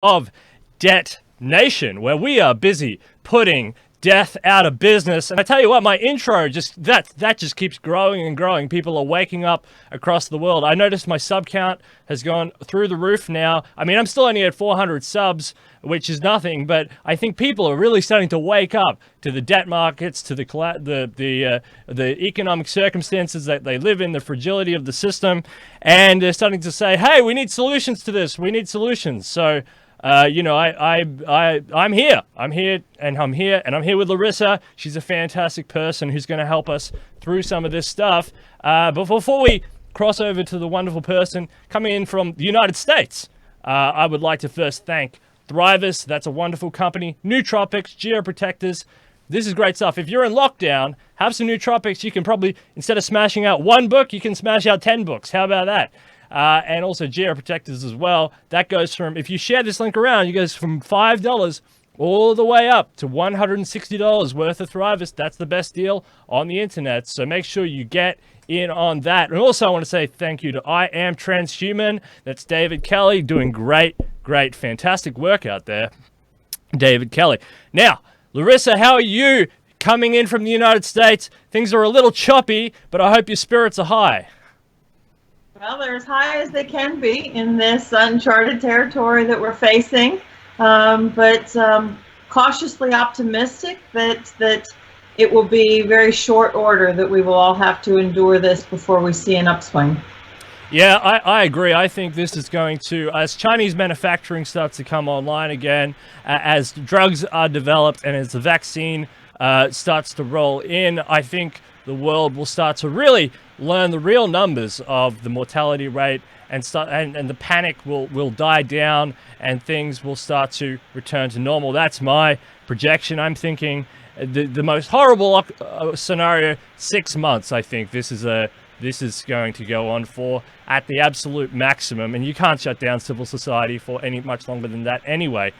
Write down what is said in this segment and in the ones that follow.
of Debt Nation, where we are busy putting death out of business. And I tell you what, my intro just that just keeps growing and growing. People are waking up across the world. I noticed my sub count has gone through the roof now. I mean, I'm still only at 400 subs, which is nothing, but I think people are really starting to wake up to the debt markets, to the economic circumstances that they live in, the fragility of the system, and they're starting to say, "Hey, we need solutions to this. We need solutions." So. I'm here. I'm here with Larisa. She's a fantastic person who's going to help us through some of this stuff. But before we cross over to the wonderful person coming in from the United States, I would like to first thank Thrivous. That's a wonderful company. Nootropics, Geoprotectors. This is great stuff. If you're in lockdown, have some nootropics. You can probably, instead of smashing out one book, you can smash out 10 books. How about that? And also Geoprotectors as well. That goes from, if you share this link around, it goes from $5 all the way up to $160 worth of Thrivous. That's the best deal on the internet. So make sure you get in on that. And also I want to say thank you to I Am Transhuman. That's David Kelly doing great, fantastic work out there. David Kelly. Now, Larisa, how are you coming in from the United States? Things are a little choppy, but I hope your spirits are high. Well, they're as high as they can be in this uncharted territory that we're facing, but cautiously optimistic that it will be very short order that we will all have to endure this before we see an upswing. Yeah, I agree. I think this is going to, as Chinese manufacturing starts to come online again, as drugs are developed and as the vaccine starts to roll in, I think the world will start to really learn the real numbers of the mortality rate and the panic will die down and things will start to return to normal. That's my projection. I'm thinking the most horrible scenario, 6 months. I think this is going to go on for at the absolute maximum, and you can't shut down civil society for any much longer than that anyway.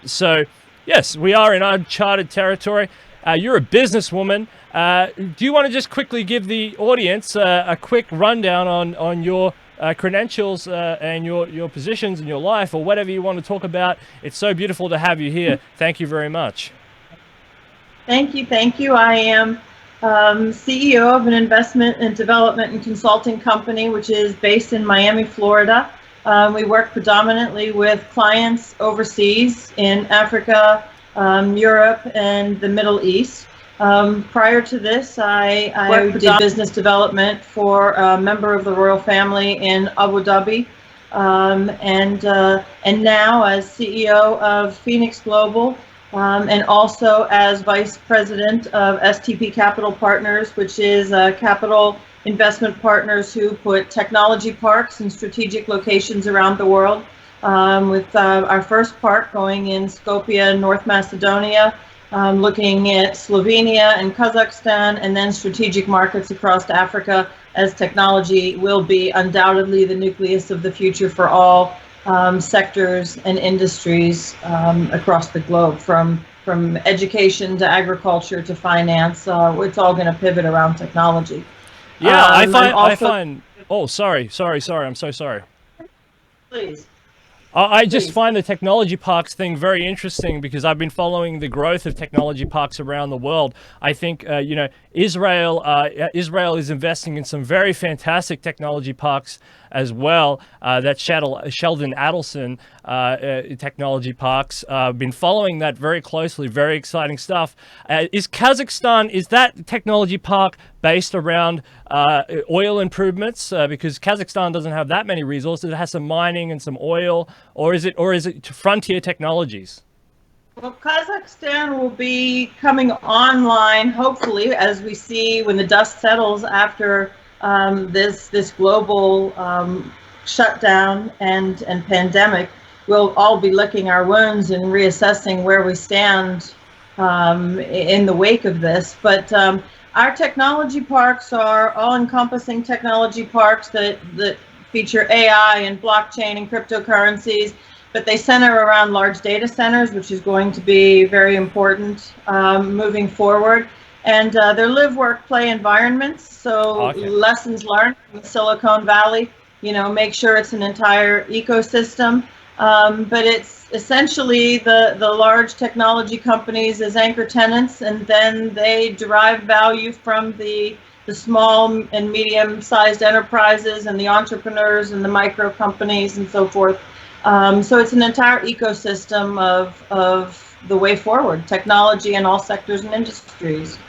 So yes, we are in uncharted territory. You're a businesswoman. Do you want to just quickly give the audience a quick rundown on your credentials and your positions in your life, or whatever you want to talk about? It's so beautiful to have you here. Thank you very much. Thank you. I am CEO of an investment and development and consulting company, which is based in Miami, Florida. We work predominantly with clients overseas in Africa, Europe, and the Middle East. Prior to this, I did business development for a member of the royal family in Abu Dhabi, and now as CEO of Phoenix Global, and also as Vice President of STP Capital Partners, which is capital investment partners who put technology parks in strategic locations around the world, with our first park going in Skopje, North Macedonia, looking at Slovenia and Kazakhstan, and then strategic markets across Africa, as technology will be undoubtedly the nucleus of the future for all sectors and industries across the globe, from education to agriculture to finance. It's all going to pivot around technology. Yeah, I find. Oh, sorry. I'm so sorry. Please. I just find the technology parks thing very interesting because I've been following the growth of technology parks around the world. I think, Israel is investing in some very fantastic technology parks as well. That Sheldon Adelson technology parks. I've been following that very closely. Very exciting stuff. Is Kazakhstan, is that technology park based around oil improvements? Because Kazakhstan doesn't have that many resources. It has some mining and some oil, or is it frontier technologies? Well, Kazakhstan will be coming online, hopefully, as we see when the dust settles after this global shutdown and pandemic. We'll all be licking our wounds and reassessing where we stand in the wake of this. But our technology parks are all-encompassing technology parks that feature AI and blockchain and cryptocurrencies, but they center around large data centers, which is going to be very important moving forward. And they're live, work, play environments. So lessons learned from Silicon Valley, make sure it's an entire ecosystem. But it's essentially the large technology companies as anchor tenants, and then they derive value from the small and medium-sized enterprises and the entrepreneurs and the micro companies and so forth. So it's an entire ecosystem of the way forward, technology in all sectors and industries.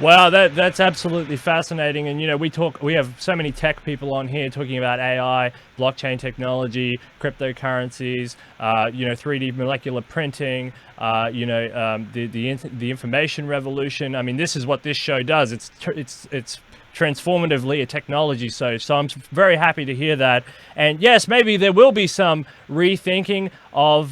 Wow, that's absolutely fascinating. And we have so many tech people on here talking about AI, blockchain technology, cryptocurrencies, 3D molecular printing, the information revolution. I mean, this is what this show does. It's transformatively a technology. So I'm very happy to hear that. And yes, maybe there will be some rethinking of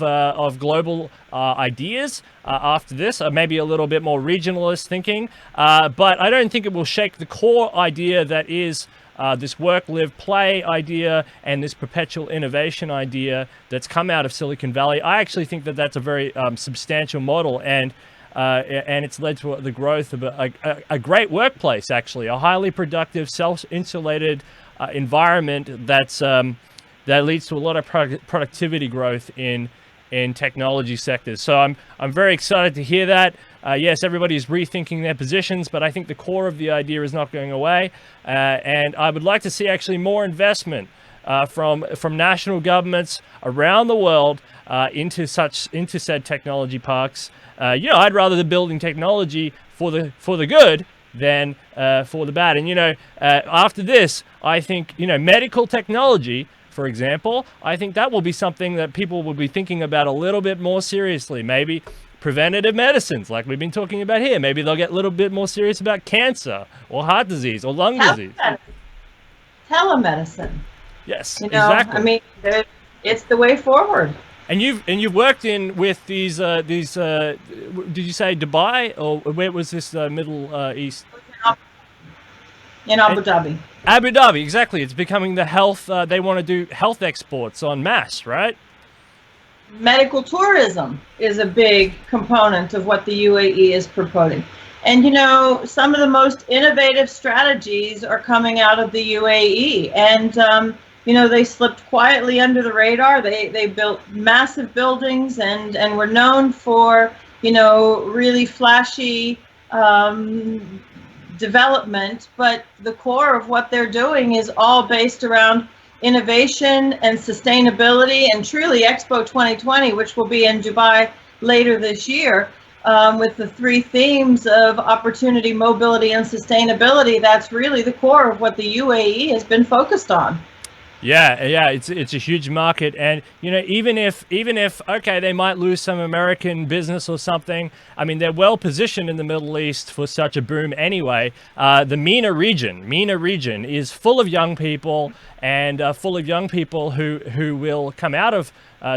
global ideas after this, maybe a little bit more regionalist thinking. But I don't think it will shake the core idea that is this work, live, play idea and this perpetual innovation idea that's come out of Silicon Valley. I actually think that that's a very substantial model, and it's led to the growth of a great workplace, actually, a highly productive, self-insulated environment that leads to a lot of productivity growth in technology sectors. So I'm very excited to hear that. Yes, everybody is rethinking their positions, but I think the core of the idea is not going away. And I would like to see actually more investment from national governments around the world into said technology parks. I'd rather the building technology for the good than for the bad. And after this, I think medical technology, for example, I think that will be something that people will be thinking about a little bit more seriously. Maybe preventative medicines, like we've been talking about here. Maybe they'll get a little bit more serious about cancer or heart disease or lung disease. Telemedicine. Yes, exactly. I mean, it's the way forward. And you've worked with these did you say Dubai, or where was this Middle East? In Abu Dhabi. Abu Dhabi, exactly. It's becoming the health. They want to do health exports en masse, right? Medical tourism is a big component of what the UAE is promoting. And some of the most innovative strategies are coming out of the UAE, and they slipped quietly under the radar. They built massive buildings and were known for really flashy development, but the core of what they're doing is all based around innovation and sustainability. And truly, Expo 2020, which will be in Dubai later this year, with the 3 themes of opportunity, mobility, and sustainability, that's really the core of what the UAE has been focused on. Yeah, it's a huge market, and even if okay, they might lose some American business or something. I mean, they're well positioned in the Middle East for such a boom anyway. The MENA region is full of young people, and full of young people who will come out of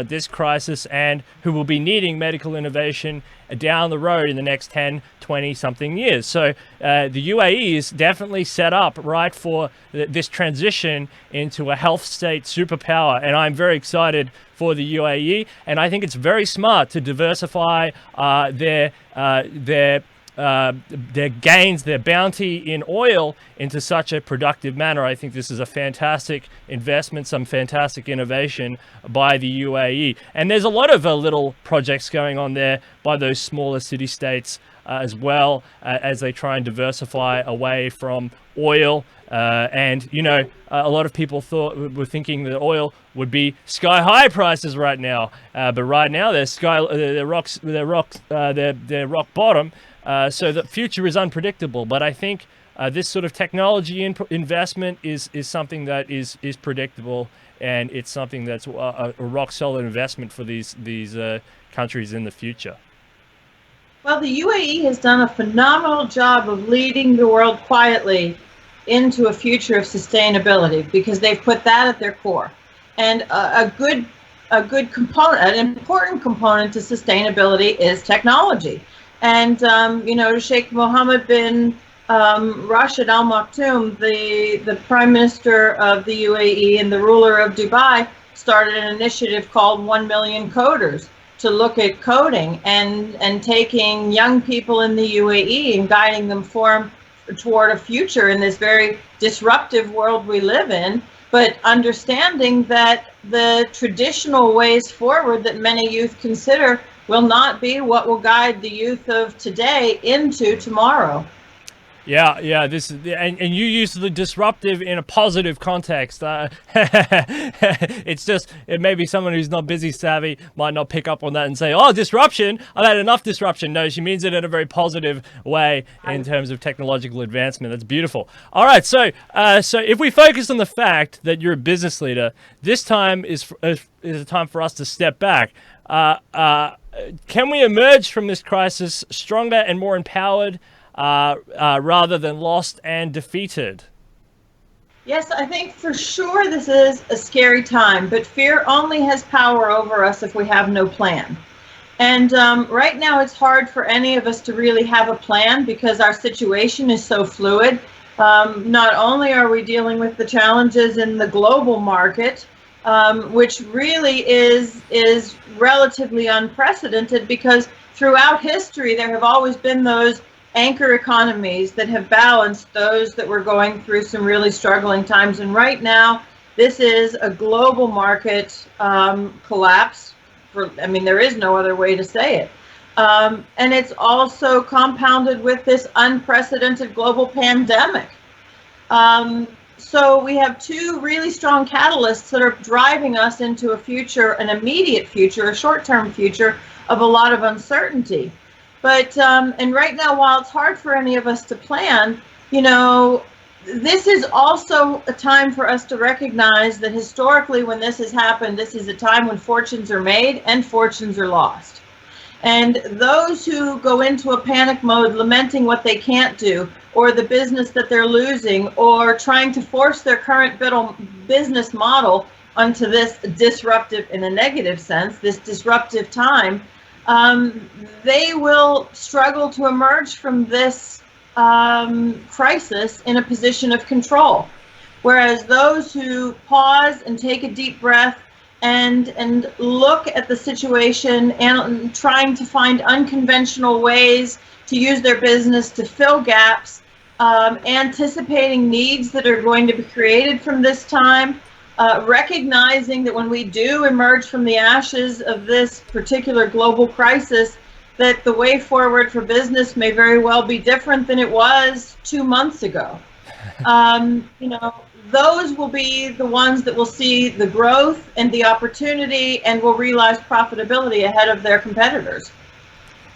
this crisis and who will be needing medical innovation down the road in the next 10, 20 something years. So the UAE is definitely set up right for this transition into a health state superpower, and I'm very excited for the UAE, and I think it's very smart to diversify their gains, their bounty in oil into such a productive manner. I think this is a fantastic investment, some fantastic innovation by the UAE. And there's a lot of little projects going on there by those smaller city-states as well, as they try and diversify away from oil. And a lot of people were thinking that oil would be sky-high prices right now, but right now they're rock bottom. So the future is unpredictable, but I think this sort of technology investment is something that is predictable, and it's something that's a rock solid investment for these countries in the future. Well, the UAE has done a phenomenal job of leading the world quietly into a future of sustainability, because they've put that at their core. And a good component, an important component to sustainability is technology. And Sheikh Mohammed bin Rashid Al Maktoum, the Prime Minister of the UAE and the ruler of Dubai, started an initiative called 1 Million Coders to look at coding and taking young people in the UAE and guiding them toward a future in this very disruptive world we live in, but understanding that the traditional ways forward that many youth consider will not be what will guide the youth of today into tomorrow. Yeah. This is, and you use the disruptive in a positive context. It's just maybe someone who's not busy savvy might not pick up on that and say, "Oh, disruption! I've had enough disruption." No, she means it in a very positive way in terms of technological advancement. That's beautiful. All right, so if we focus on the fact that you're a business leader, this time is a time for us to step back. Can we emerge from this crisis stronger and more empowered? Rather than lost and defeated? Yes, I think for sure this is a scary time, but fear only has power over us if we have no plan. And right now it's hard for any of us to really have a plan because our situation is so fluid. Not only are we dealing with the challenges in the global market, which really is relatively unprecedented because throughout history there have always been those anchor economies that have balanced those that were going through some really struggling times. And right now, this is a global market collapse. There is no other way to say it. And it's also compounded with this unprecedented global pandemic. So we have two really strong catalysts that are driving us into a future, an immediate future, a short-term future of a lot of uncertainty. But, and right now, while it's hard for any of us to plan, this is also a time for us to recognize that historically when this has happened, this is a time when fortunes are made and fortunes are lost. And those who go into a panic mode, lamenting what they can't do, or the business that they're losing, or trying to force their current business model onto this disruptive, in a negative sense, this disruptive time, they will struggle to emerge from this crisis in a position of control. Whereas those who pause and take a deep breath and look at the situation and trying to find unconventional ways to use their business to fill gaps, anticipating needs that are going to be created from this time, recognizing that when we do emerge from the ashes of this particular global crisis, that the way forward for business may very well be different than it was 2 months ago. Those will be the ones that will see the growth and the opportunity and will realize profitability ahead of their competitors.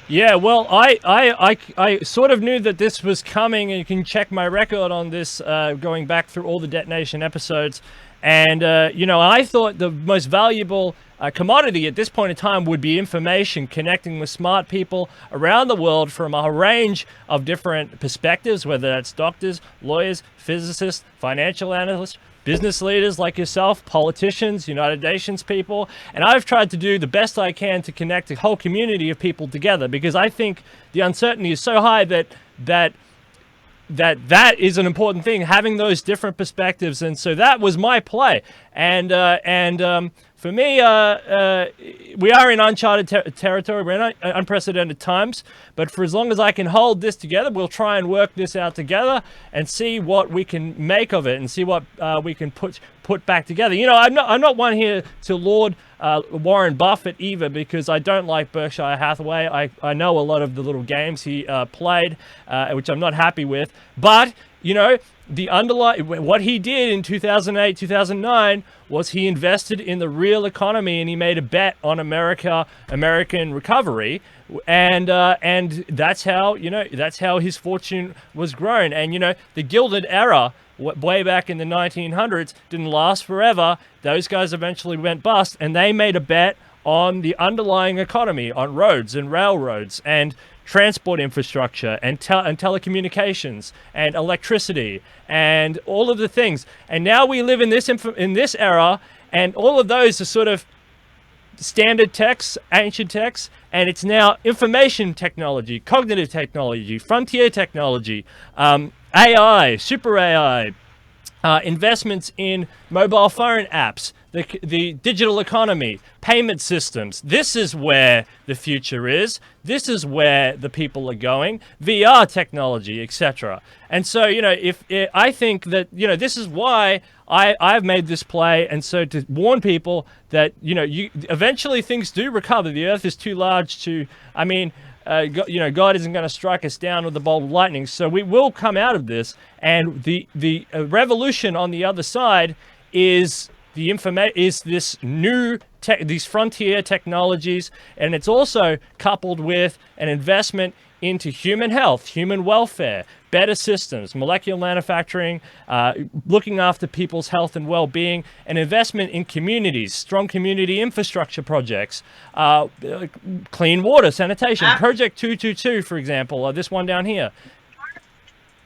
Yeah, well, I sort of knew that this was coming, and you can check my record on this going back through all the Detonation episodes. And, I thought the most valuable commodity at this point in time would be information, connecting with smart people around the world from a range of different perspectives, whether that's doctors, lawyers, physicists, financial analysts, business leaders like yourself, politicians, United Nations people. And I've tried to do the best I can to connect a whole community of people together, because I think the uncertainty is so high that is an important thing, having those different perspectives. And so that was my play. And for me, we are in uncharted territory. We're in unprecedented times. But for as long as I can hold this together, we'll try and work this out together and see what we can make of it and see what we can put back together. I'm not one here to laud Warren Buffett either, because I don't like Berkshire Hathaway. I know a lot of the little games he played, which I'm not happy with. But, the what he did in 2008, 2009 was he invested in the real economy, and he made a bet on American recovery, and that's how his fortune was grown. And the Gilded Era, way back in the 1900s, didn't last forever. Those guys eventually went bust, and they made a bet on the underlying economy, on roads and railroads and transport infrastructure and telecommunications and electricity and all of the things. And now we live in this era, and all of those are sort of standard texts, ancient texts, and it's now information technology, cognitive technology, frontier technology, AI, super AI, investments in mobile phone apps the digital economy, payment systems. This is where the future is. This is where the people are going. VR technology, etc. And so, I think that, this is why I've made this play, and so to warn people that, eventually things do recover. The earth is too large to, God isn't going to strike us down with a bolt of lightning. So we will come out of this, and the revolution on the other side is this new these frontier technologies, and it's also coupled with an investment into human health, human welfare, better systems, molecular manufacturing, looking after people's health and well-being, an investment in communities, strong community infrastructure projects, clean water, sanitation. Project 222, for example, this one down here.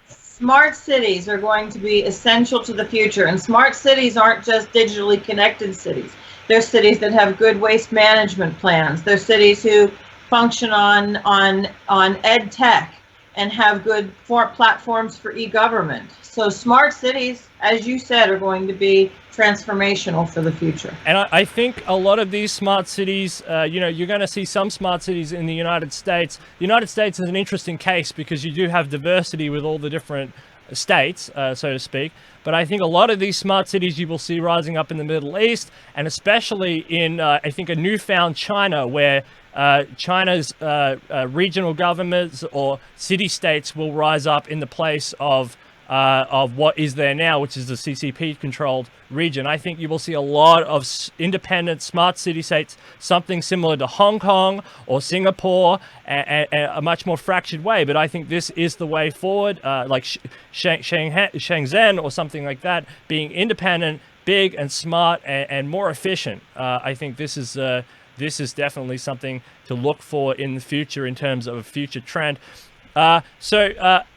Smart cities are going to be essential to the future, and smart cities aren't just digitally connected cities. They're cities that have good waste management plans. They're cities who function on ed tech and have good platforms for e-government. So smart cities, as you said, are going to be transformational for the future. And I think a lot of these smart cities, you're going to see some smart cities in the United States. The United States is an interesting case because you do have diversity with all the different states, so to speak. But I think a lot of these smart cities you will see rising up in the Middle East, and especially in, I think, a newfound China, where China's regional governments or city-states will rise up in the place of what is there now, which is the CCP-controlled region. I think you will see a lot of independent smart city-states, something similar to Hong Kong or Singapore, and a much more fractured way. But I think this is the way forward, like Shenzhen or something like that, being independent, big and smart, and more efficient. I think this is definitely something to look for in the future in terms of a future trend.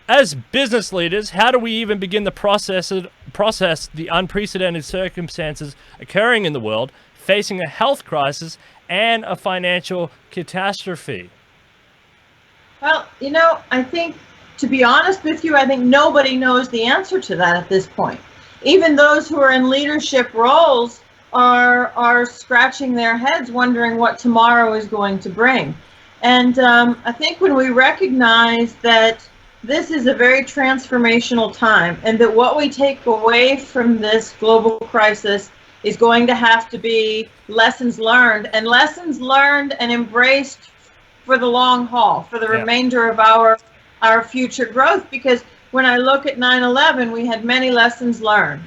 As business leaders, how do we even begin to process the unprecedented circumstances occurring in the world, facing a health crisis and a financial catastrophe? Well, I think, to be honest with you, I think nobody knows the answer to that at this point. Even those who are in leadership roles are scratching their heads, wondering what tomorrow is going to bring. And I think when we recognize that this is a very transformational time, and that what we take away from this global crisis is going to have to be lessons learned and embraced for the long haul, for the remainder of our future growth. Because when I look at 9/11, we had many lessons learned,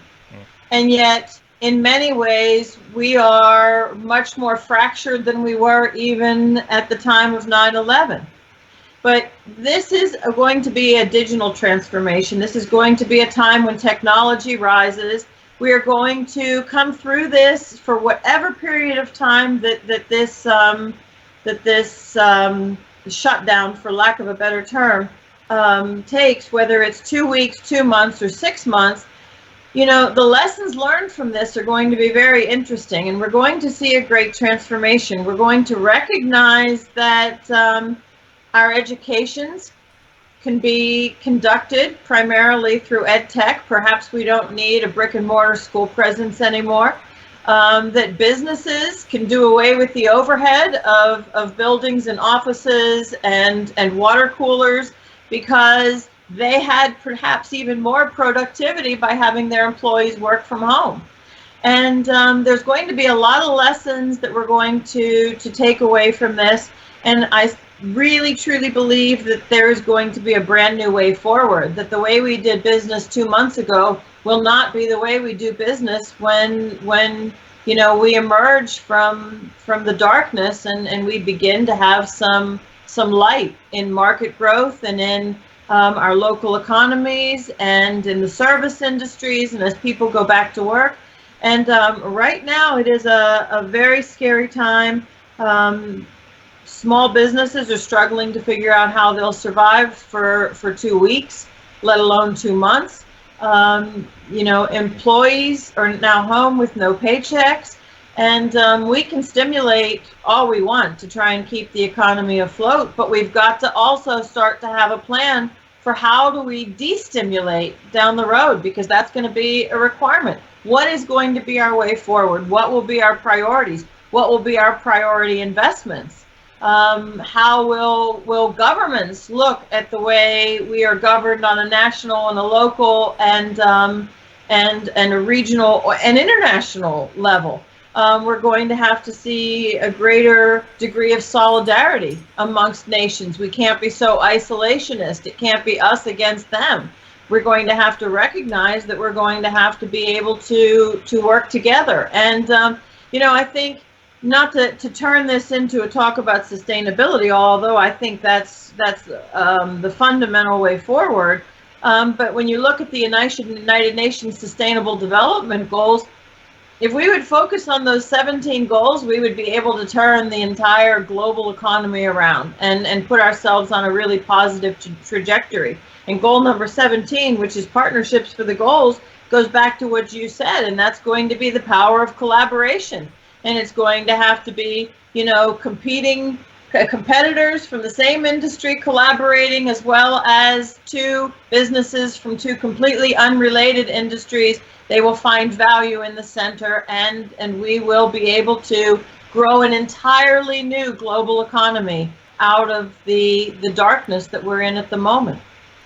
and yet in many ways we are much more fractured than we were even at the time of 9/11. But this is going to be a digital transformation. This is going to be a time when technology rises. We are going to come through this for whatever period of time that this shutdown, for lack of a better term, takes, whether it's 2 weeks, 2 months, or 6 months. The lessons learned from this are going to be very interesting, and we're going to see a great transformation. We're going to recognize that our educations can be conducted primarily through ed tech. Perhaps we don't need a brick and mortar school presence anymore. That businesses can do away with the overhead of buildings and offices and water coolers, because they had perhaps even more productivity by having their employees work from home. And there's going to be a lot of lessons that we're going to take away from this. And I really truly believe that there is going to be a brand new way forward, that the way we did business 2 months ago will not be the way we do business when we emerge from the darkness and we begin to have some light in market growth and in our local economies and in the service industries, and as people go back to work. And right now it is a very scary time. Small businesses are struggling to figure out how they'll survive for 2 weeks, let alone 2 months. Employees are now home with no paychecks, and we can stimulate all we want to try and keep the economy afloat, but we've got to also start to have a plan for how do we destimulate down the road, because that's going to be a requirement. What is going to be our way forward? What will be our priorities? What will be our priority investments? How will governments look at the way we are governed on a national and a local and a regional and international level? We're going to have to see a greater degree of solidarity amongst nations. We can't be so isolationist. It can't be us against them. We're going to have to recognize that we're going to have to be able to work together. And, I think, not to turn this into a talk about sustainability, although I think that's the fundamental way forward. But when you look at the United Nations Sustainable Development Goals, if we would focus on those 17 goals, we would be able to turn the entire global economy around and put ourselves on a really positive trajectory. And goal number 17, which is partnerships for the goals, goes back to what you said, and that's going to be the power of collaboration. And it's going to have to be, competing competitors from the same industry collaborating, as well as two businesses from two completely unrelated industries. They will find value in the center, and we will be able to grow an entirely new global economy out of the darkness that we're in at the moment.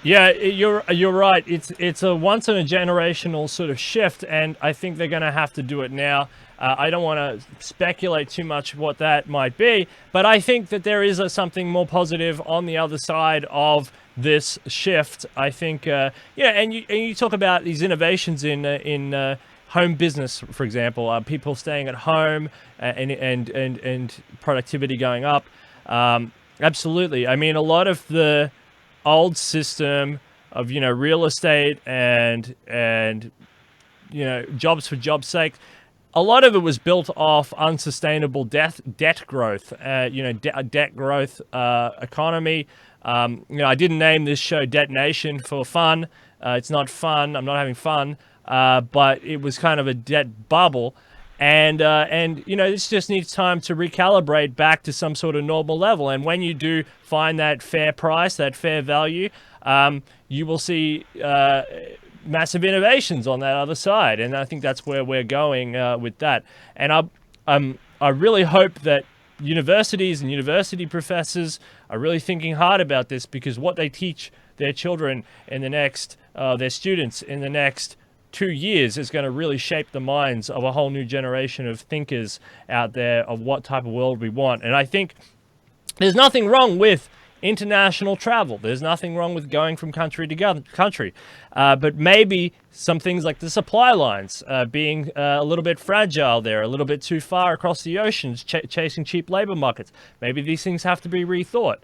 Yeah, you're right. It's a once in a generational sort of shift, and I think they're going to have to do it now. I don't want to speculate too much what that might be, but I think that there is something more positive on the other side of this shift. I think, and you talk about these innovations in home business, for example, people staying at home and productivity going up. Absolutely. I mean, a lot of the old system of real estate and jobs for job's sake, a lot of it was built off unsustainable debt growth, debt growth economy. I didn't name this show Debt Nation for fun. It's not fun. I'm not having fun. But it was kind of a debt bubble. And this just needs time to recalibrate back to some sort of normal level. And when you do find that fair price, that fair value, you will see massive innovations on that other side. And I think that's where we're going with that. And I really hope that universities and university professors are really thinking hard about this, because what they teach their children in the next, their students in the next 2 years is going to really shape the minds of a whole new generation of thinkers out there of what type of world we want. And I think there's nothing wrong with international travel. There's nothing wrong with going from country to country. But maybe some things like the supply lines being a little bit fragile there, a little bit too far across the oceans, chasing cheap labor markets. Maybe these things have to be rethought,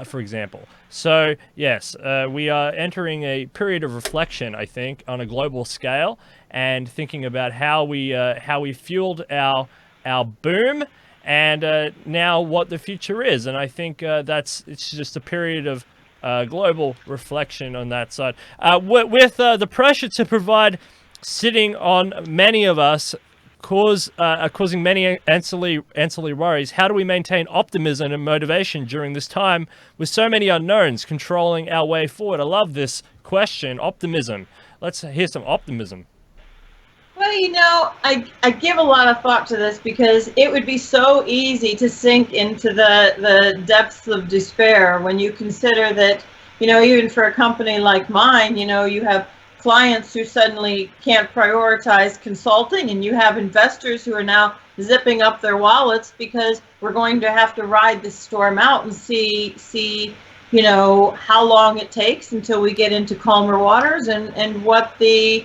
for example. So, yes, we are entering a period of reflection, I think, on a global scale, and thinking about how we fueled our boom, and now what the future is. And I think it's just a period of global reflection on that side. With the pressure to provide sitting on many of us causing many ancillary worries, how do we maintain optimism and motivation during this time with so many unknowns controlling our way forward? I love this question, optimism. Let's hear some optimism. Well, I give a lot of thought to this, because it would be so easy to sink into the depths of despair when you consider that, even for a company like mine, you have clients who suddenly can't prioritize consulting, and you have investors who are now zipping up their wallets because we're going to have to ride this storm out and see how long it takes until we get into calmer waters, and what the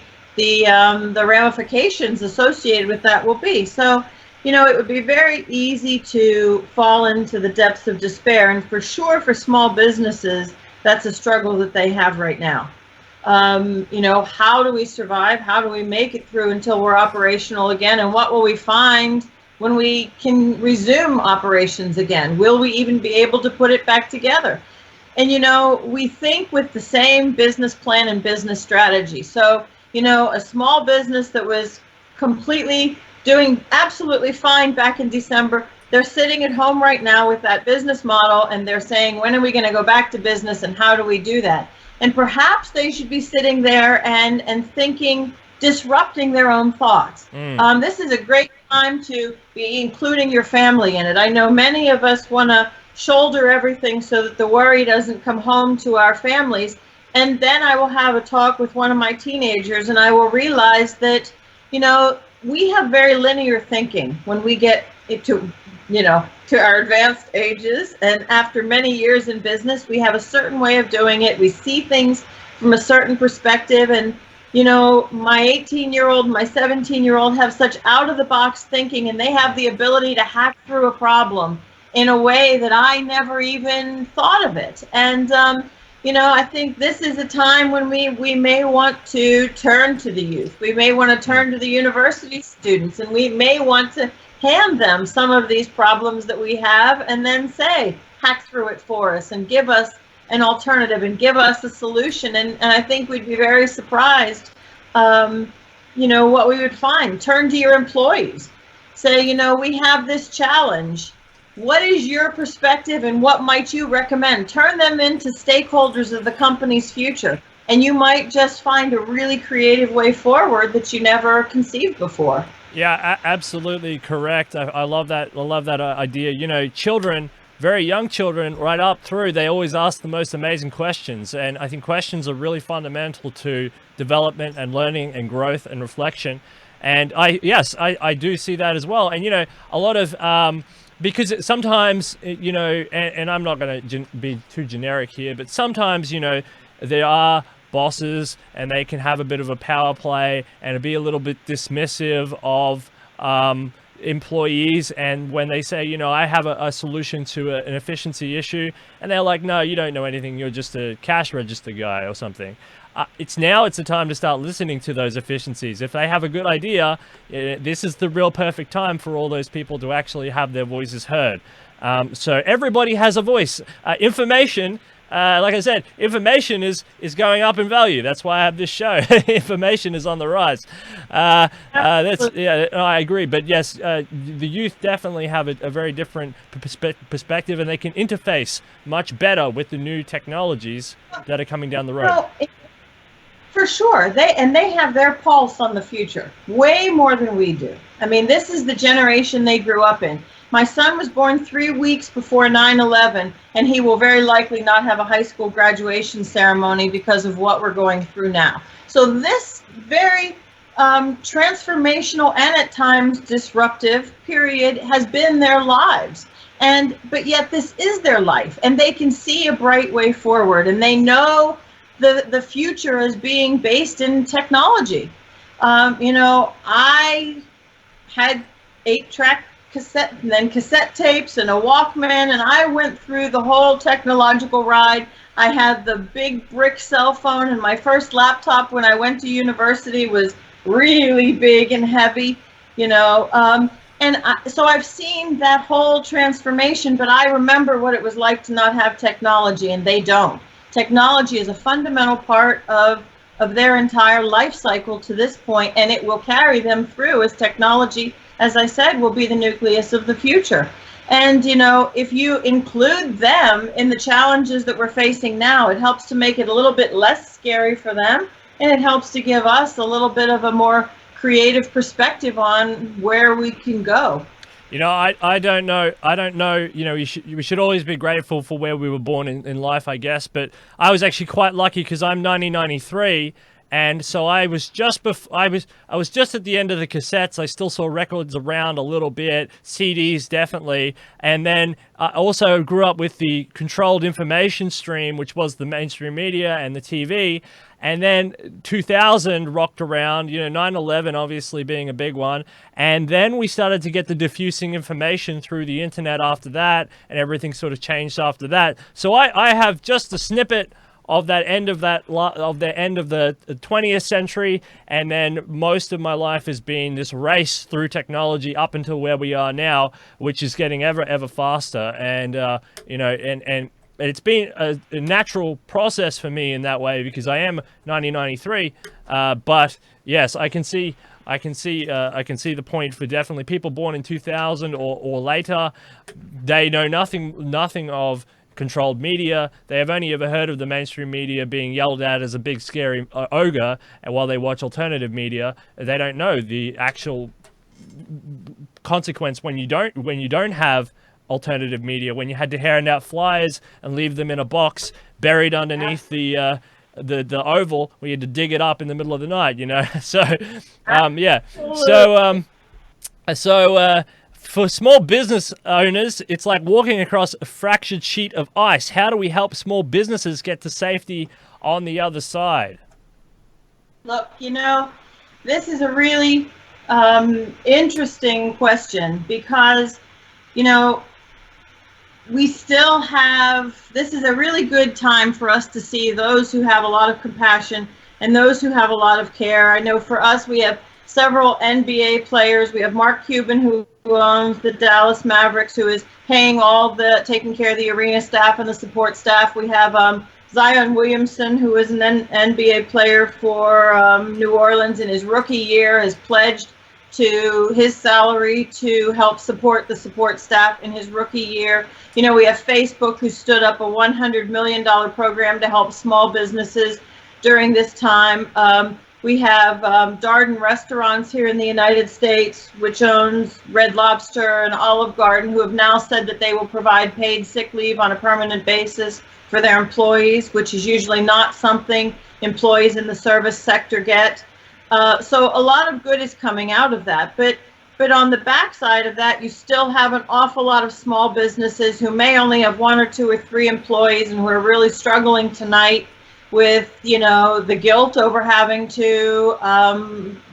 ramifications associated with that will be. So, it would be very easy to fall into the depths of despair, and for sure for small businesses, that's a struggle that they have right now. How do we survive? How do we make it through until we're operational again? And what will we find when we can resume operations again? Will we even be able to put it back together? And, we think with the same business plan and business strategy. So, a small business that was completely doing absolutely fine back in December, they're sitting at home right now with that business model, and they're saying, when are we going to go back to business, and how do we do that? And perhaps they should be sitting there and thinking, disrupting their own thoughts. This is a great time to be including your family in it. I know many of us want to shoulder everything so that the worry doesn't come home to our families. And then I will have a talk with one of my teenagers, and I will realize that, we have very linear thinking when we get to our advanced ages. And after many years in business, we have a certain way of doing it. We see things from a certain perspective. And, my 18-year-old, my 17-year-old have such out-of-the-box thinking, and they have the ability to hack through a problem in a way that I never even thought of it. And, I think this is a time when we may want to turn to the youth. We may want to turn to the university students, and we may want to hand them some of these problems that we have and then say, hack through it for us and give us an alternative and give us a solution. And I think we'd be very surprised, what we would find. Turn to your employees. Say, we have this challenge. What is your perspective and what might you recommend? Turn them into stakeholders of the company's future. And you might just find a really creative way forward that you never conceived before. Yeah, absolutely correct. I love that. I love that idea. Children, very young children, right up through, they always ask the most amazing questions. And I think questions are really fundamental to development and learning and growth and reflection. And I do see that as well. And, a lot of, because sometimes, and I'm not going to be too generic here, but sometimes, there are bosses and they can have a bit of a power play and be a little bit dismissive of employees. And when they say, I have a solution to an efficiency issue, and they're like, no, you don't know anything, you're just a cash register guy or something. It's the time to start listening to those efficiencies. If they have a good idea, this is the real perfect time for all those people to actually have their voices heard. So everybody has a voice. Information, like I said, information is going up in value. That's why I have this show. Information is on the rise. I agree. But yes, the youth definitely have a very different perspective, and they can interface much better with the new technologies that are coming down the road. For sure. They have their pulse on the future way more than we do. I mean, this is the generation they grew up in. My son was born 3 weeks before 9/11, and he will very likely not have a high school graduation ceremony because of what we're going through now. So this very transformational and at times disruptive period has been their lives. But yet this is their life, and they can see a bright way forward, and they know the future is being based in technology. I had 8-track cassette and then cassette tapes and a Walkman, and I went through the whole technological ride. I had the big brick cell phone, and my first laptop when I went to university was really big and heavy, so I've seen that whole transformation, but I remember what it was like to not have technology, and they don't. Technology is a fundamental part of their entire life cycle to this point, and it will carry them through as technology, as I said, will be the nucleus of the future. And, if you include them in the challenges that we're facing now, it helps to make it a little bit less scary for them, and it helps to give us a little bit of a more creative perspective on where we can go. I don't know. We should always be grateful for where we were born in life, I guess. But I was actually quite lucky because I'm 1993, and so I was just I was just at the end of the cassettes. I still saw records around a little bit, CDs definitely, and then I also grew up with the controlled information stream, which was the mainstream media and the TV. And then 2000 rocked around, 9/11 obviously being a big one. And then we started to get the diffusing information through the internet after that, and everything sort of changed after that. So I have just a snippet of the end of the 20th century, and then most of my life has been this race through technology up until where we are now, which is getting ever faster. And it's been a natural process for me in that way because I am 1993. But yes, I can see the point for definitely people born in 2000 or later. They know nothing of controlled media. They have only ever heard of the mainstream media being yelled at as a big scary ogre, and while they watch alternative media, they don't know the actual consequence when you don't have alternative media, when you had to hand out flyers and leave them in a box buried underneath the oval, where you had to dig it up in the middle of the night, so yeah, so for small business owners, it's like walking across a fractured sheet of ice. How do we help small businesses get to safety on the other side? Look, this is a really interesting question, because we still have, this is a really good time for us to see those who have a lot of compassion and those who have a lot of care. I know for us, we have several NBA players. We have Mark Cuban, who owns the Dallas Mavericks, who is taking care of the arena staff and the support staff. We have Zion Williamson, who is an NBA player for New Orleans in his rookie year, has pledged to his salary to help support the support staff in his rookie year. We have Facebook, who stood up a $100 million program to help small businesses during this time. We have Darden Restaurants here in the United States, which owns Red Lobster and Olive Garden, who have now said that they will provide paid sick leave on a permanent basis for their employees, which is usually not something employees in the service sector get. So a lot of good is coming out of that. But on the backside of that, you still have an awful lot of small businesses who may only have 1 or 2 or 3 employees and who are really struggling tonight with, the guilt over having to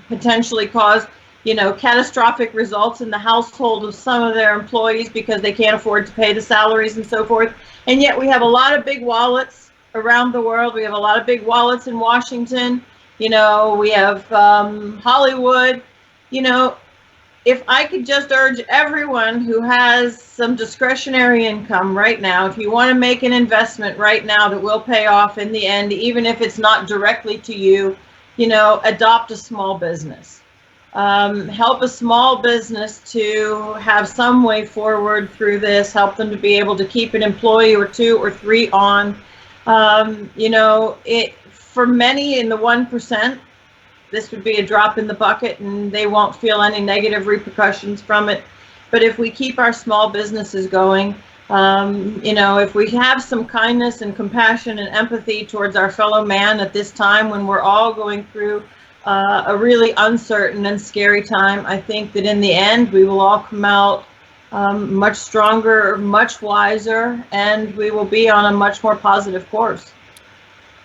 potentially cause, catastrophic results in the household of some of their employees because they can't afford to pay the salaries and so forth. And yet we have a lot of big wallets around the world. We have a lot of big wallets in Washington. We have Hollywood. If I could just urge everyone who has some discretionary income right now, if you want to make an investment right now that will pay off in the end, even if it's not directly to you, adopt a small business. Help a small business to have some way forward through this, help them to be able to keep an employee or 2 or 3 on. For many in the 1%, this would be a drop in the bucket and they won't feel any negative repercussions from it. But if we keep our small businesses going, if we have some kindness and compassion and empathy towards our fellow man at this time when we're all going through a really uncertain and scary time, I think that in the end we will all come out much stronger, much wiser, and we will be on a much more positive course.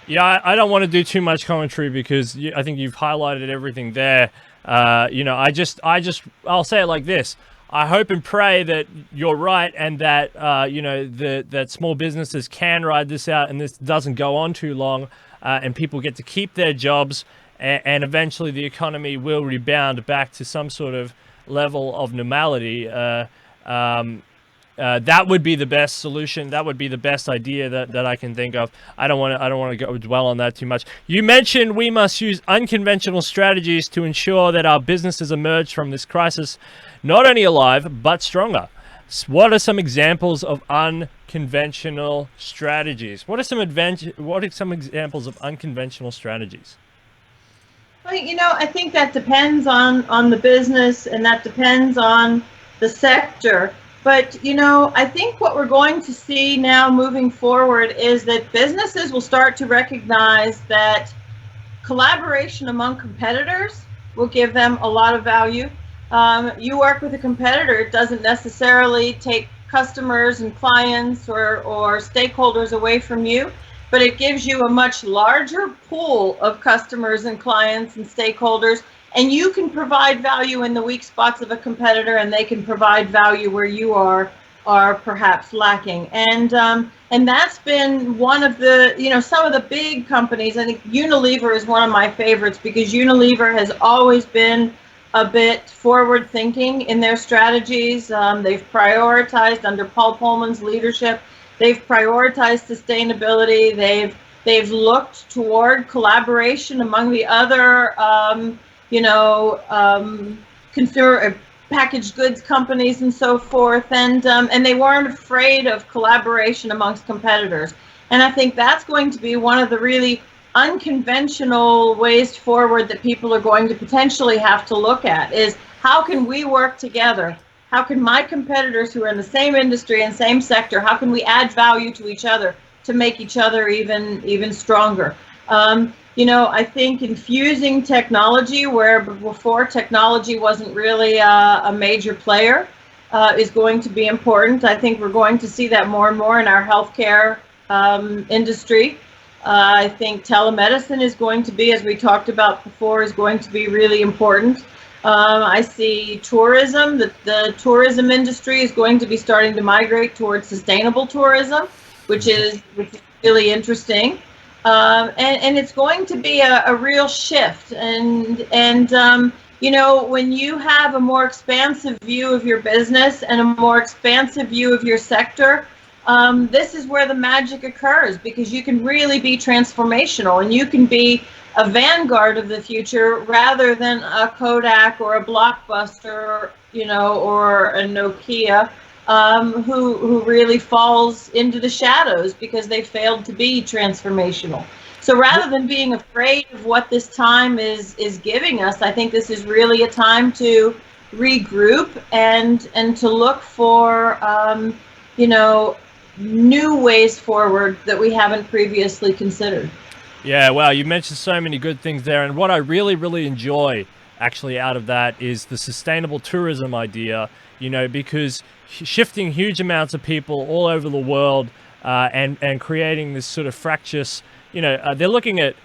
Yeah, I don't want to do too much commentary because I think you've highlighted everything there. I'll say it like this. I hope and pray that you're right and that, that small businesses can ride this out and this doesn't go on too long and people get to keep their jobs and eventually the economy will rebound back to some sort of level of normality. That would be the best solution. That would be the best idea that I can think of. I don't want to go dwell on that too much. You mentioned we must use unconventional strategies to ensure that our businesses emerge from this crisis not only alive but stronger. What are some examples of unconventional strategies? What are some examples of unconventional strategies? Well, I think that depends on the business and that depends on the sector. But, I think what we're going to see now moving forward is that businesses will start to recognize that collaboration among competitors will give them a lot of value. You work with a competitor, it doesn't necessarily take customers and clients or stakeholders away from you, but it gives you a much larger pool of customers and clients and stakeholders. And you can provide value in the weak spots of a competitor, and they can provide value where you are perhaps lacking. And that's been one of the, some of the big companies. I think Unilever is one of my favorites because Unilever has always been a bit forward thinking in their strategies. They've prioritized under Paul Pullman's leadership. They've prioritized sustainability. They've looked toward collaboration among the other consumer packaged goods companies and so forth, and they weren't afraid of collaboration amongst competitors. And I think that's going to be one of the really unconventional ways forward that people are going to potentially have to look at, is how can we work together? How can my competitors who are in the same industry and same sector, how can we add value to each other to make each other even stronger? I think infusing technology where before technology wasn't really a major player is going to be important. I think we're going to see that more and more in our healthcare industry. I think telemedicine is going to be, as we talked about before, is going to be really important. I see tourism, the tourism industry is going to be starting to migrate towards sustainable tourism, which is really interesting. And it's going to be a real shift. And when you have a more expansive view of your business and a more expansive view of your sector, this is where the magic occurs, because you can really be transformational and you can be a vanguard of the future rather than a Kodak or a Blockbuster, or a Nokia, who really falls into the shadows because they failed to be transformational. So rather than being afraid of what this time is giving us, I think this is really a time to regroup and to look for, new ways forward that we haven't previously considered. Yeah, wow, you mentioned so many good things there, and what I really, really enjoy actually out of that is the sustainable tourism idea, because shifting huge amounts of people all over the world and creating this sort of fractious, they're looking at,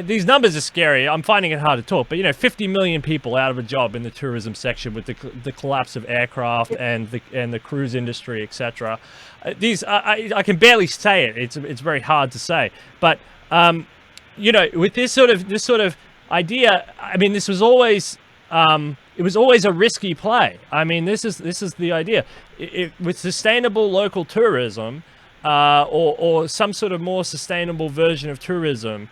these numbers are scary. I'm finding it hard to talk, but 50 million people out of a job in the tourism section with the collapse of aircraft and the cruise industry, etc. These I can barely say it. It's very hard to say, but with this sort of idea, I mean, this was always it was always a risky play. I mean, this is the idea. With sustainable local tourism, or some sort of more sustainable version of tourism.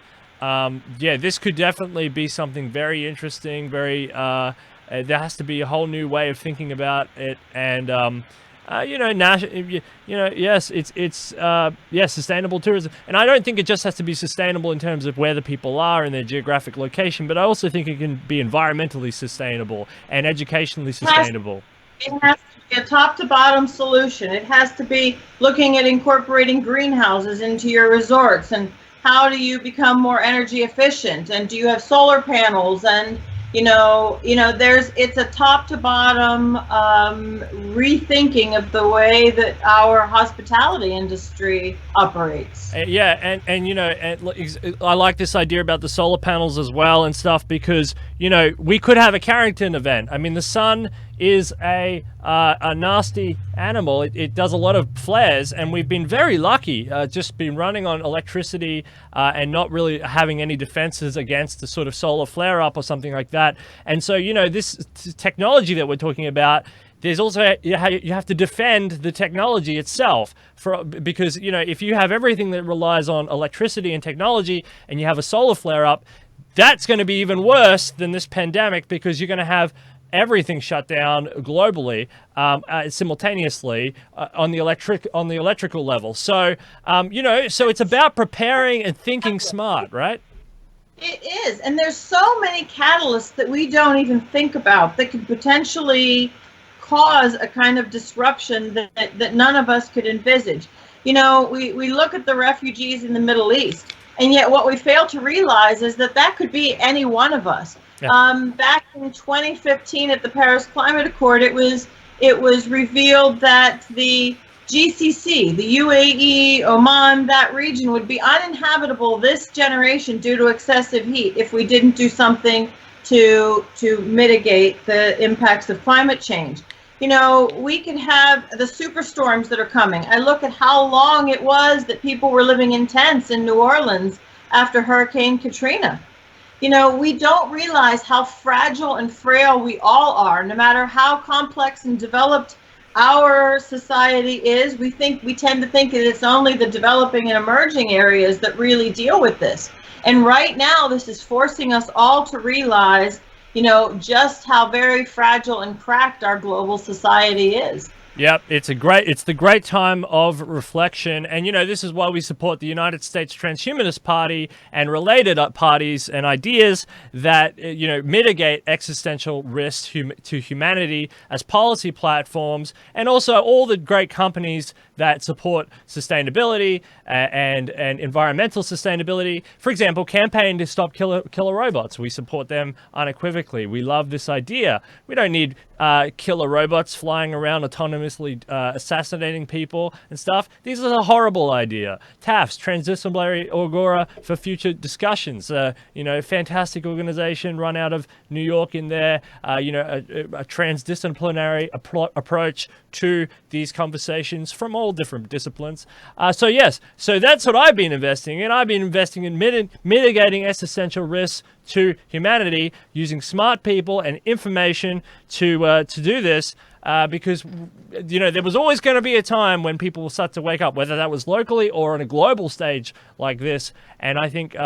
This could definitely be something very interesting. There has to be a whole new way of thinking about it, and sustainable tourism. And I don't think it just has to be sustainable in terms of where the people are and their geographic location, but I also think it can be environmentally sustainable and educationally sustainable. It has to be a top to bottom solution. It has to be looking at incorporating greenhouses into your resorts, and how do you become more energy efficient, and do you have solar panels, and it's a top to bottom rethinking of the way that our hospitality industry operates. And I like this idea about the solar panels as well and stuff, because we could have a Carrington event. I mean, the sun is a nasty animal. It does a lot of flares, and we've been very lucky, just been running on electricity and not really having any defenses against the sort of solar flare up or something like that. And so this technology that we're talking about, there's also you have to defend the technology itself, because if you have everything that relies on electricity and technology and you have a solar flare up, that's going to be even worse than this pandemic, because you're going to have everything shut down globally simultaneously on the electrical level. So so it's about preparing and thinking smart, right? It is, and there's so many catalysts that we don't even think about that could potentially cause a kind of disruption that none of us could envisage. We look at the refugees in the Middle East, and yet what we fail to realize is that could be any one of us. Yeah. Back in 2015 at the Paris Climate Accord, it was revealed that the GCC, the UAE, Oman, that region would be uninhabitable this generation due to excessive heat if we didn't do something to mitigate the impacts of climate change. We could have the superstorms that are coming. I look at how long it was that people were living in tents in New Orleans after Hurricane Katrina. We don't realize how fragile and frail we all are, no matter how complex and developed our society is. We tend to think that it's only the developing and emerging areas that really deal with this. And right now, this is forcing us all to realize just how very fragile and cracked our global society is. Yep, it's the great time of reflection, and this is why we support the United States Transhumanist-Party and related parties and ideas that mitigate existential risks to humanity as policy platforms, and also all the great companies that support sustainability and environmental sustainability. For example, Campaign to Stop Killer Robots. We support them unequivocally. We love this idea. We don't need killer robots flying around autonomously assassinating people and stuff. These are a horrible idea. TAFs, Transdisciplinary Agora for Future Discussions. Fantastic organization run out of New York in there. A transdisciplinary approach to these conversations from all different disciplines. So that's what I've been investing in. I've been investing in mitigating existential risks to humanity using smart people and information to do this. Because there was always going to be a time when people will start to wake up, whether that was locally or on a global stage like this. And I think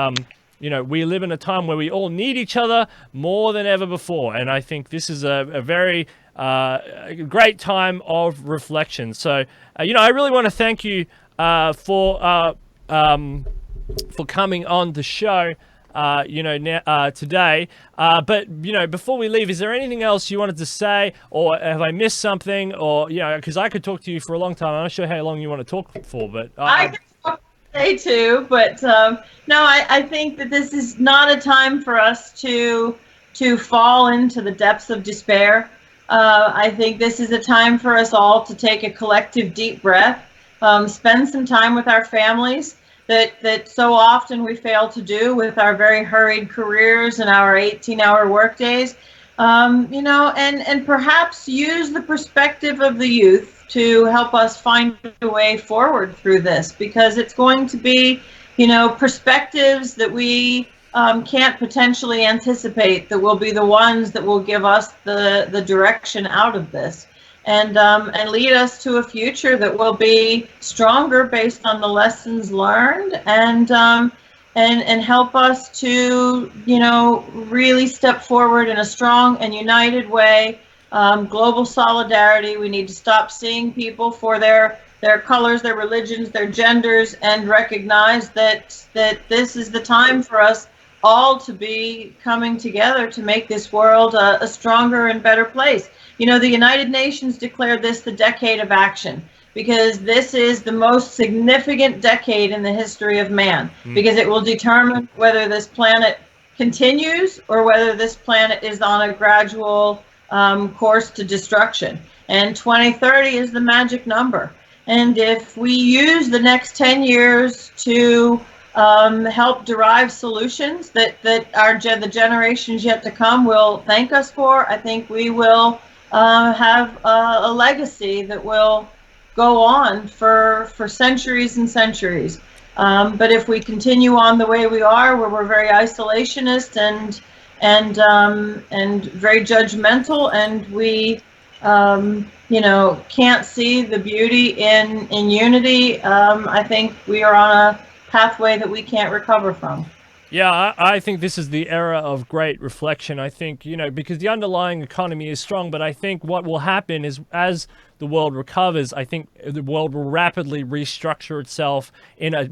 we live in a time where we all need each other more than ever before. And I think this is a very great time of reflection. So I really want to thank you for coming on the show. Today. But before we leave, is there anything else you wanted to say, or have I missed something, or because I could talk to you for a long time. I'm not sure how long you want to talk for, but I could talk today too. But no, I think that this is not a time for us to fall into the depths of despair. I think this is a time for us all to take a collective deep breath, spend some time with our families. That so often we fail to do with our very hurried careers and our 18-hour workdays, and perhaps use the perspective of the youth to help us find a way forward through this, because it's going to be, perspectives that we can't potentially anticipate that will be the ones that will give us the direction out of this. And lead us to a future that will be stronger based on the lessons learned, and help us to really step forward in a strong and united way. Global solidarity. We need to stop seeing people for their colors, their religions, their genders, and recognize that this is the time for us all to be coming together to make this world a stronger and better place. The United Nations declared this the decade of action, because this is the most significant decade in the history of man, because it will determine whether this planet continues or whether this planet is on a gradual course to destruction. And 2030 is the magic number. And if we use the next 10 years to help derive solutions that the generations yet to come will thank us for, I think we will have a legacy that will go on for centuries and centuries. But if we continue on the way we are, where we're very isolationist and very judgmental, and we can't see the beauty in unity, I think we are on a pathway that we can't recover from. Yeah, I think this is the era of great reflection. I think, because the underlying economy is strong, but I think what will happen is, as the world recovers, I think the world will rapidly restructure itself in a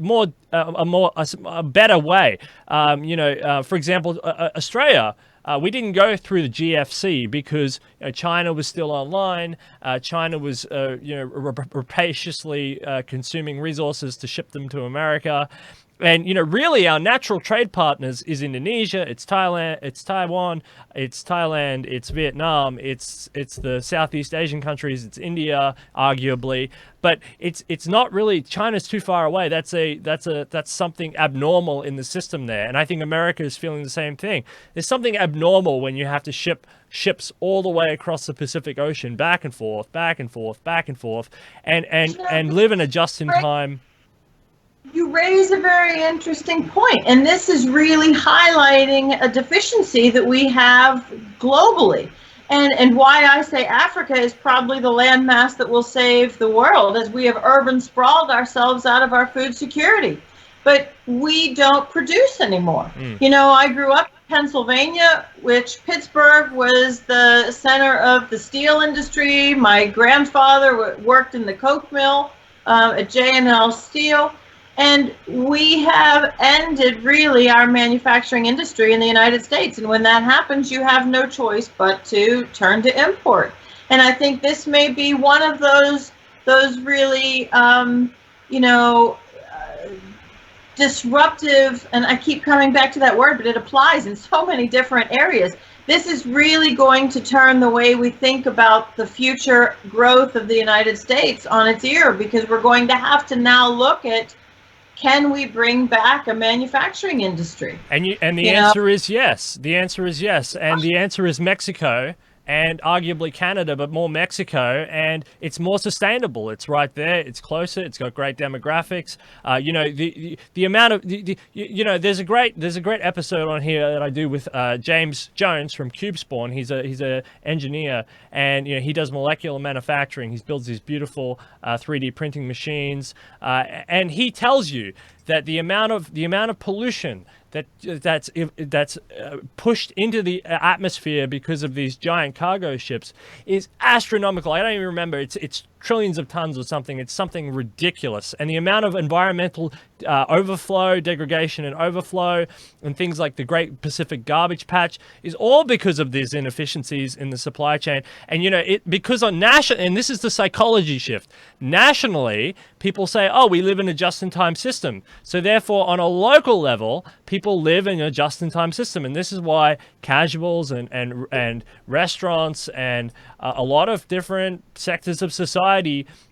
better way. For example, Australia. We didn't go through the GFC because China was still online. China was rapaciously consuming resources to ship them to America. And, really our natural trade partners is Indonesia, it's Thailand, it's Taiwan, it's Thailand, it's Vietnam, it's the Southeast Asian countries, it's India, arguably. But it's not really, China's too far away. That's something abnormal in the system there. And I think America is feeling the same thing. There's something abnormal when you have to ship ships all the way across the Pacific Ocean, back and forth, back and forth, back and forth, and live in a just-in-time. You raise a very interesting point, and this is really highlighting a deficiency that we have globally, and why I say Africa is probably the landmass that will save the world, as we have urban sprawled ourselves out of our food security. But we don't produce anymore. I grew up Pennsylvania, which Pittsburgh was the center of the steel industry. My grandfather worked in the coke mill at J&L Steel. And we have ended really our manufacturing industry in the United States. And when that happens, you have no choice but to turn to import. And I think this may be one of those really, disruptive, and I keep coming back to that word, but it applies in so many different areas. This is really going to turn the way we think about the future growth of the United States on its ear, because we're going to have to now look at, can we bring back a manufacturing industry? And the answer is yes. The answer is yes. And the answer is Mexico, and arguably Canada, but more Mexico, and it's more sustainable. It's right there. It's closer. It's got great demographics. The amount of there's a great episode on here that I do with James Jones from CubeSpawn. He's a engineer, and he does molecular manufacturing. He builds these beautiful 3D printing machines, and he tells you that the amount of pollution that's pushed into the atmosphere because of these giant cargo ships is astronomical. I don't even remember. It's trillions of tons or something. It's something ridiculous. And the amount of environmental overflow, degradation and overflow, and things like the Great Pacific Garbage Patch is all because of these inefficiencies in the supply chain. And because on national, and this is the psychology shift, nationally, people say, oh, we live in a just-in-time system. So therefore, on a local level, people live in a just-in-time system. And this is why casuals and restaurants and a lot of different sectors of society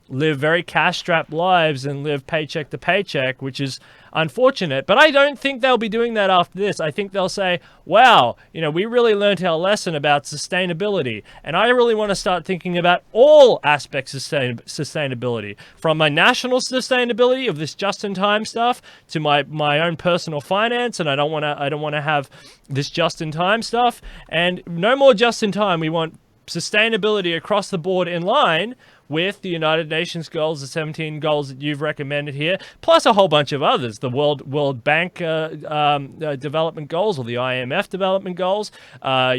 live very cash-strapped lives and live paycheck to paycheck, which is unfortunate. But I don't think they'll be doing that after this. I think they'll say, wow, we really learned our lesson about sustainability. And I really want to start thinking about all aspects of sustainability, from my national sustainability of this just-in-time stuff to my own personal finance. And I don't want to have this just-in-time stuff. And no more just-in-time. We want sustainability across the board in line with the United Nations goals, the 17 goals that you've recommended here, plus a whole bunch of others, the World Bank development goals, or the IMF development goals, or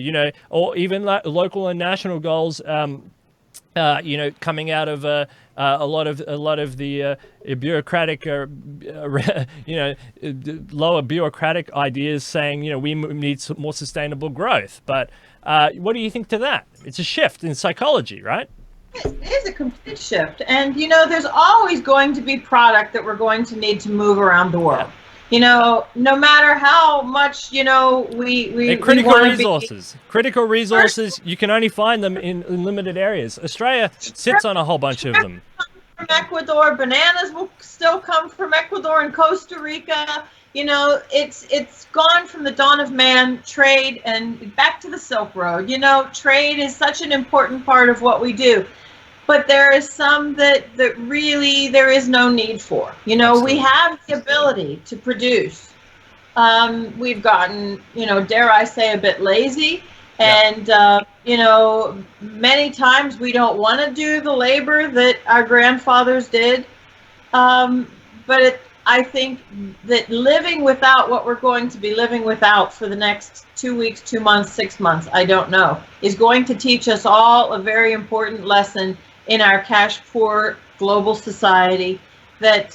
even local and national goals, coming out of a lot of the bureaucratic, lower bureaucratic ideas saying, we need some more sustainable growth. But what do you think to that? It's a shift in psychology, right? It is a complete shift. And, there's always going to be product that we're going to need to move around the world. Yeah. No matter how much, we critical resources. Critical resources, you can only find them in limited areas. Australia sits on a whole bunch of them. From Ecuador, bananas will still come from Ecuador and Costa Rica. It's gone from the dawn of man, trade, and back to the Silk Road. Trade is such an important part of what we do. But there is some that really there is no need for. We have the ability to produce. We've gotten, dare I say, a bit lazy. And, many times we don't want to do the labor that our grandfathers did. But I think that living without what we're going to be living without for the next 2 weeks, 2 months, 6 months, I don't know, is going to teach us all a very important lesson in our cash-poor global society, that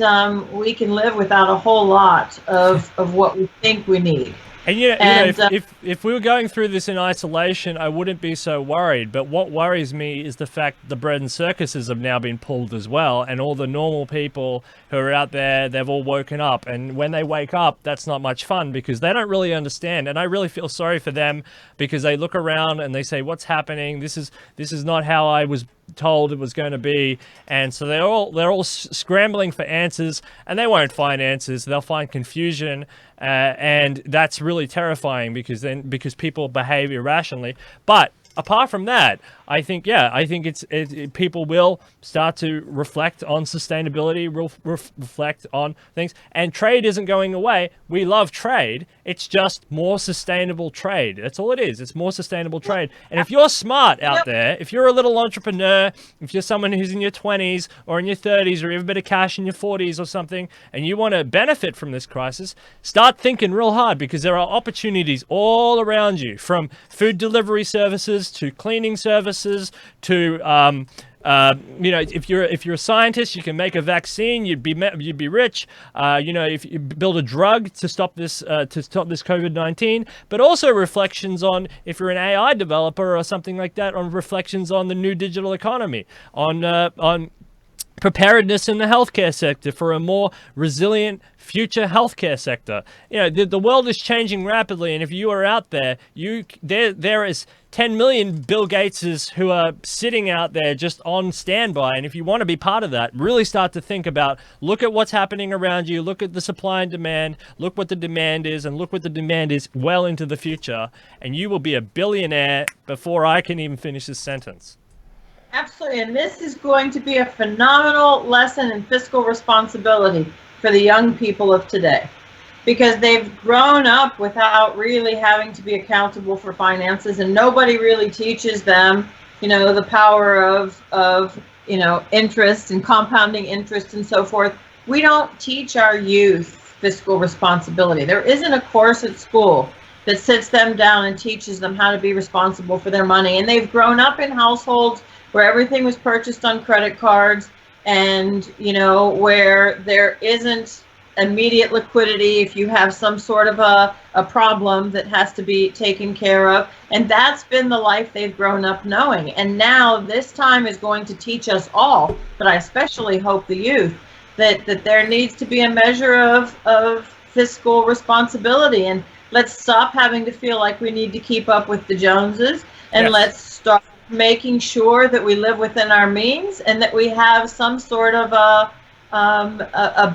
we can live without a whole lot of what we think we need. And if we were going through this in isolation, I wouldn't be so worried. But what worries me is the fact that the bread and circuses have now been pulled as well, and all the normal people who are out there, they've all woken up. And when they wake up, that's not much fun, because they don't really understand. And I really feel sorry for them, because they look around and they say, "What's happening? This is not how I was told it was going to be." And so they're all scrambling for answers, and they won't find answers. They'll find confusion, and that's really terrifying, because people behave irrationally. But apart from that, I think people will start to reflect on sustainability, reflect on things, and trade isn't going away. We love trade. It's just more sustainable trade. That's all it is. It's more sustainable trade. And if you're smart out there, if you're a little entrepreneur, if you're someone who's in your 20s or in your 30s or you have a bit of cash in your 40s or something, and you want to benefit from this crisis, start thinking real hard, because there are opportunities all around you, from food delivery services to cleaning services to if you're a scientist, you can make a vaccine. You'd be rich. If you build a drug to stop this COVID-19, but also reflections on, if you're an AI developer or something like that, on reflections on the new digital economy, on preparedness in the healthcare sector for a more resilient future healthcare sector. The world is changing rapidly, and if you are out there, there is 10 million Bill Gateses who are sitting out there just on standby. And if you want to be part of that, really start to think about, look at what's happening around you, look at the supply and demand, look what the demand is, and look what the demand is well into the future, and you will be a billionaire before I can even finish this sentence. Absolutely, and this is going to be a phenomenal lesson in fiscal responsibility for the young people of today, because they've grown up without really having to be accountable for finances, and nobody really teaches them, the power of interest and compounding interest and so forth. We don't teach our youth fiscal responsibility. There isn't a course at school that sits them down and teaches them how to be responsible for their money, and they've grown up in households where everything was purchased on credit cards, and where there isn't immediate liquidity if you have some sort of a problem that has to be taken care of. And that's been the life they've grown up knowing. And now this time is going to teach us all, but I especially hope the youth, that there needs to be a measure of fiscal responsibility. And let's stop having to feel like we need to keep up with the Joneses, and Yes. let's start making sure that we live within our means, and that we have some sort of a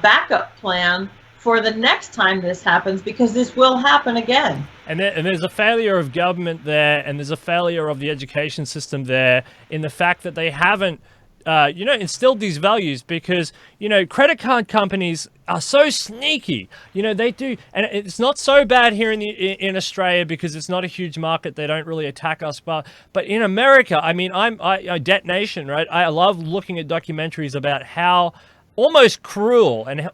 backup plan for the next time this happens, because this will happen again. And there's a failure of government there, and there's a failure of the education system there, in the fact that they haven't instilled these values, because, credit card companies are so sneaky. They do, and it's not so bad here in Australia, because it's not a huge market. They don't really attack us, but in America, I'm Debt Nation, right? I love looking at documentaries about how almost cruel and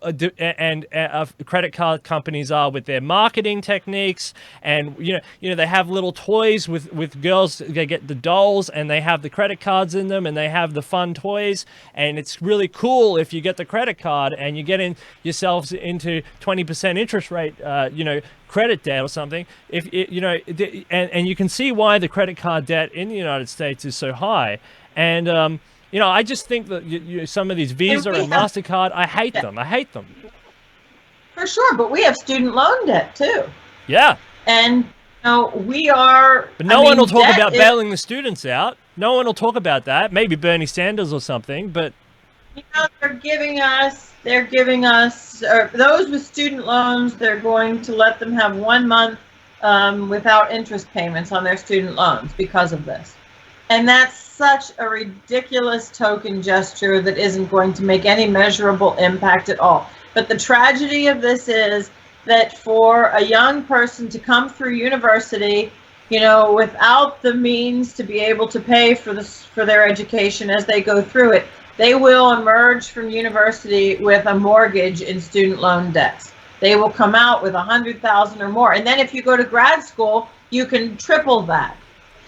credit card companies are with their marketing techniques. And they have little toys with girls. They get the dolls, and they have the credit cards in them, and they have the fun toys, and it's really cool if you get the credit card and you get yourselves into 20% interest rate credit debt or something. And you can see why the credit card debt in the United States is so high. And I just think that some of these Visa and MasterCard, I hate them. I hate them. For sure, but we have student loan debt too. Yeah. And we are. But no one will talk about bailing the students out. No one will talk about that. Maybe Bernie Sanders or something, but. They're giving us, those with student loans, they're going to let them have 1 month without interest payments on their student loans because of this. And that's such a ridiculous token gesture that isn't going to make any measurable impact at all. But the tragedy of this is that for a young person to come through university, without the means to be able to pay for their education as they go through it, they will emerge from university with a mortgage in student loan debts. They will come out with 100,000 or more. And then if you go to grad school, you can triple that.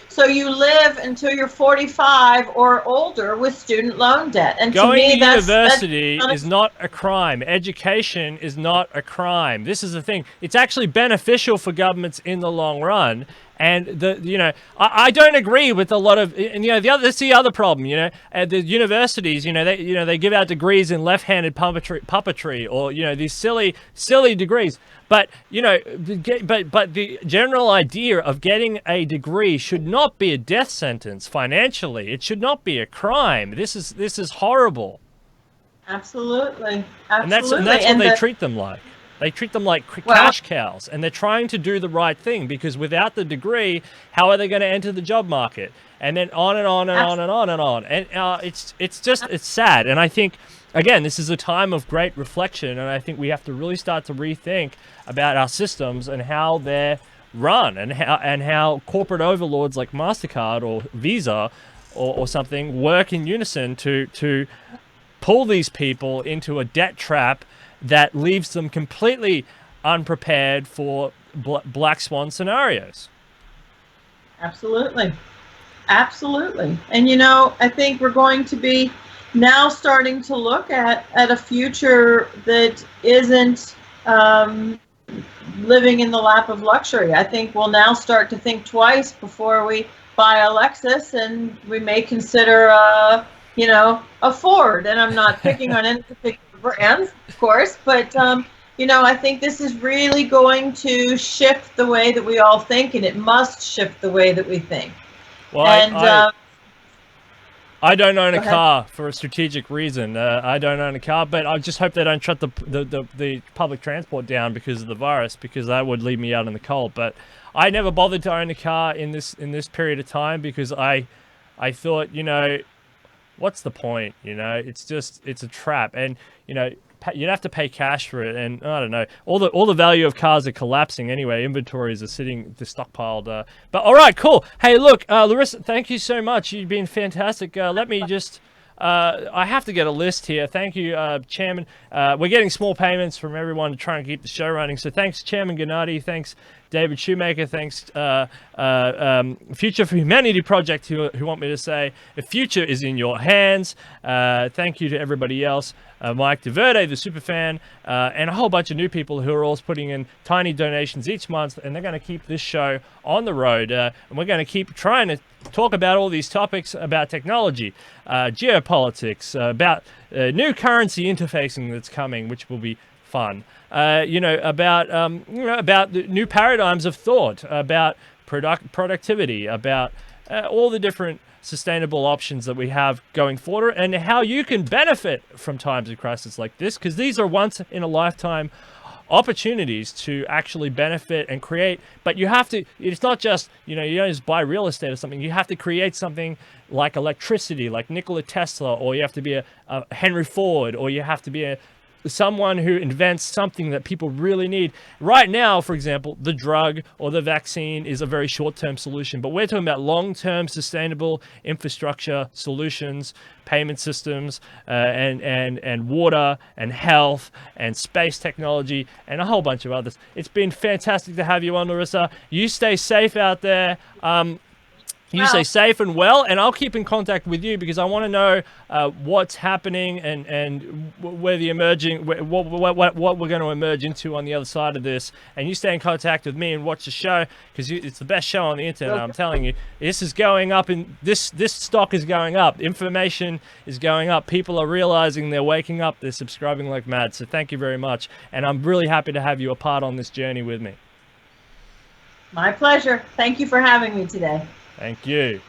So you live until you're 45 or older with student loan debt. And going to me, to university is not a crime. Education is not a crime. This is the thing. It's actually beneficial for governments in the long run. And I don't agree with a lot of, and that's the other problem. The universities, they give out degrees in left-handed puppetry, or these silly degrees. But but the general idea of getting a degree should not be a death sentence financially. It should not be a crime. This is horrible. Absolutely. And that's what they treat them like. They treat them like Well, cash cows, and they're trying to do the right thing, because without the degree, how are they going to enter the job market? And then on and on and on and on and on. And it's sad. And I think, again, this is a time of great reflection, and I think we have to really start to rethink about our systems and how they're run, and how corporate overlords like MasterCard or Visa or something work in unison to pull these people into a debt trap that leaves them completely unprepared for black swan scenarios. absolutely. Absolutely. And you know, I think we're going to be now starting to look at a future that isn't living in the lap of luxury. I think we'll now start to think twice before we buy a Lexus, and we may consider you know, a Ford. And I'm not picking on any particular brands, of course, but you know, I think this is really going to shift the way that we all think, and it must shift the way that we think. Well, And I don't own a Go ahead. car for a strategic reason. I don't own a car, but I just hope they don't shut the public transport down because of the virus, because that would leave me out in the cold. But I never bothered to own a car in this period of time, because I thought, you know, what's the point? You know, it's a trap, and you know, you'd have to pay cash for it, and I don't know. All the value of cars are collapsing anyway. Inventories are sitting stockpiled. But all right, cool. Hey, look, Larisa, thank you so much. You've been fantastic. Let me just. I have to get a list here. Thank you, Chairman. We're getting small payments from everyone to try and keep the show running. So thanks, Chairman Gennady. Thanks, David Shoemaker. Thanks, Future for Humanity Project, who want me to say the future is in your hands. Thank you to everybody else. Mike DeVerde, the superfan, and a whole bunch of new people who are all putting in tiny donations each month, and they're going to keep this show on the road. And we're going to keep trying to talk about all these topics about technology, geopolitics, about new currency interfacing that's coming, which will be fun. You know, about the new paradigms of thought, about productivity, about all the different sustainable options that we have going forward, and how you can benefit from times of crisis like this, because these are once in a lifetime opportunities to actually benefit and create. But you have to, it's not just, you know, you don't just buy real estate or something. You have to create something like electricity, like Nikola Tesla, or you have to be a Henry Ford, or you have to be someone who invents something that people really need. Right now, for example, the drug or the vaccine is a very short-term solution, but we're talking about long-term sustainable infrastructure solutions, payment systems, and water and health and space technology and a whole bunch of others. It's been fantastic to have you on, Larisa. You stay safe out there. You stay safe and well, and I'll keep in contact with you, because I want to know what's happening and where the emerging, what we're going to emerge into on the other side of this. And you stay in contact with me and watch the show, because it's the best show on the internet. I'm telling you, this is going up, and this stock is going up. Information is going up. People are realizing, they're waking up, they're subscribing like mad. So thank you very much, and I'm really happy to have you a part on this journey with me. My pleasure. Thank you for having me today. Thank you.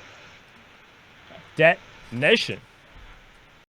Debt Nation.